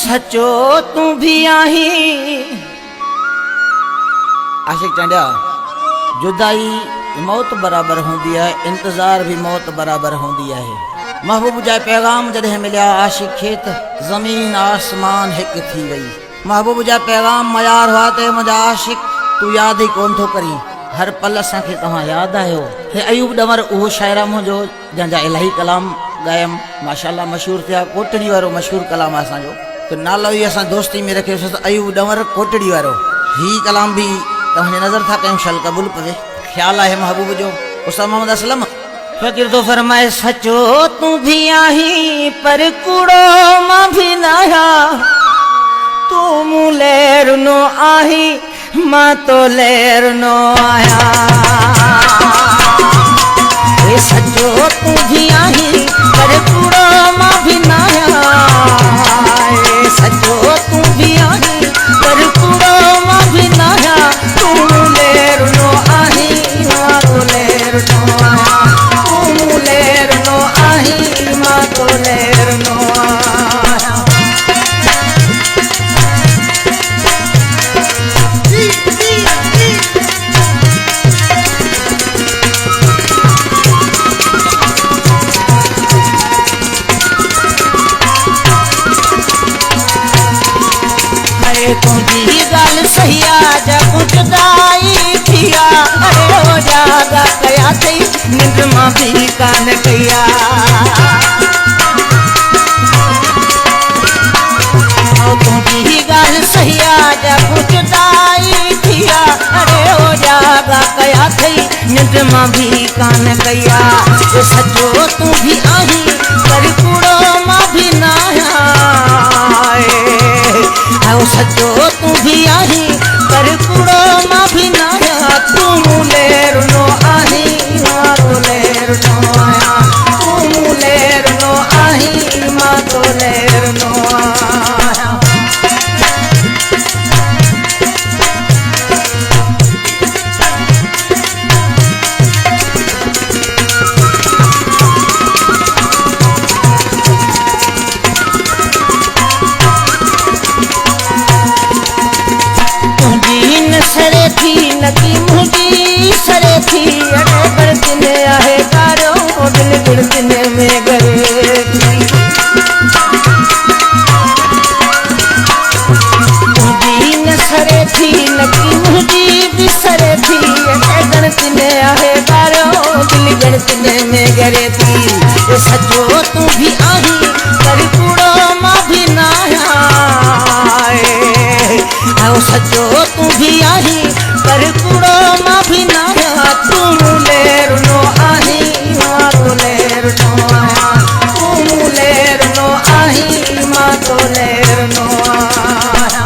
सचो तू भी आही। आशिक चंडिया जुदाई मौत बराबर होंदी है, इंतजार भी मौत बराबर होंदी है। महबूब जा पैगाम जॾहिं मिलिया आशिक खेत ज़मीन आसमान हिक थी वई। महबूब जा पैगाम मयार हुआ ते मुंहिंजा आशिक तू याद ही कोन थो करी, हर पल असांखे तव्हां याद आयो। हे अयूब डमर उहो शाइरा मुंहिंजो जंहिंजा इलाही कलाम गायम माशाअल्लाह मशहूर थिया। कोटड़ी वारो मशहूर कलाम आहे असांजो, त नालो ई असां दोस्ती में रखियोसीं अयूब डमर कोटड़ी वारो। ही कलाम भी तव्हांजे नज़र था कयूं, शल क़बूल पवे। ख्याल आहे महबूब जो उस्ताद मोहम्मद असलम फ़कीर तो फरमाए सचो तू भी आही पर कूड़ो मां भी नाया। तू मूं लेर नो आही मां तो लेर नो आया। ए सचो तू भी आही पर कूड़ो मां भी नाया। ए सचो तू भी आही पर कूड़ो मां भी नाया। तू लेर नो आही मां तो लेर नो आया। लेर नो आही मां तो लेर नो आया। तुझी गल सही आ जब जुदाई थिया। अरे हो जागा कया थई निंद मां भी कान कया। तुझी गल सही आ जब जुदाई थिया। अरे हो जागा कया थई निंद मां भी कान कया। सचो तू भी आही पर कूड़ो मां भी ना आओ। सचो तू भी आही पर कूड़ो मां भी ना आया। तू लेर नो आही मां तो लेर नो आया। तू लेर नो आही मां तो लेर नो आया। सरे थी नकी मुझी सरे थी। अरे बरतिन आहे कारो दिल गिरतिन में गरे थी। मुझी न सरे थी नकी मुझी भी सरे थी। अरे गणतिन आहे कारो दिल गिरतिन में गरे थी। सचो तू भी आही पर कूड़ो मां भी ना आए। आओ सचो तू भी आही पर कूड़ो मां भी ना आया। तू लेर नो आही मां तो लेर नो आया। तू लेर नो आही मां तो लेर नो आया।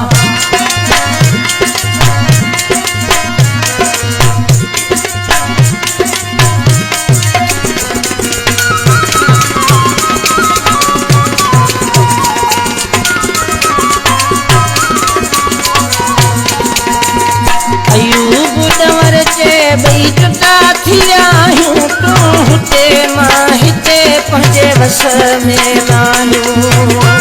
अयूब डमर जे बई जुदा थिया आहियूं। तू हुते मां हिते पंहिंजे वस में नाहियूं।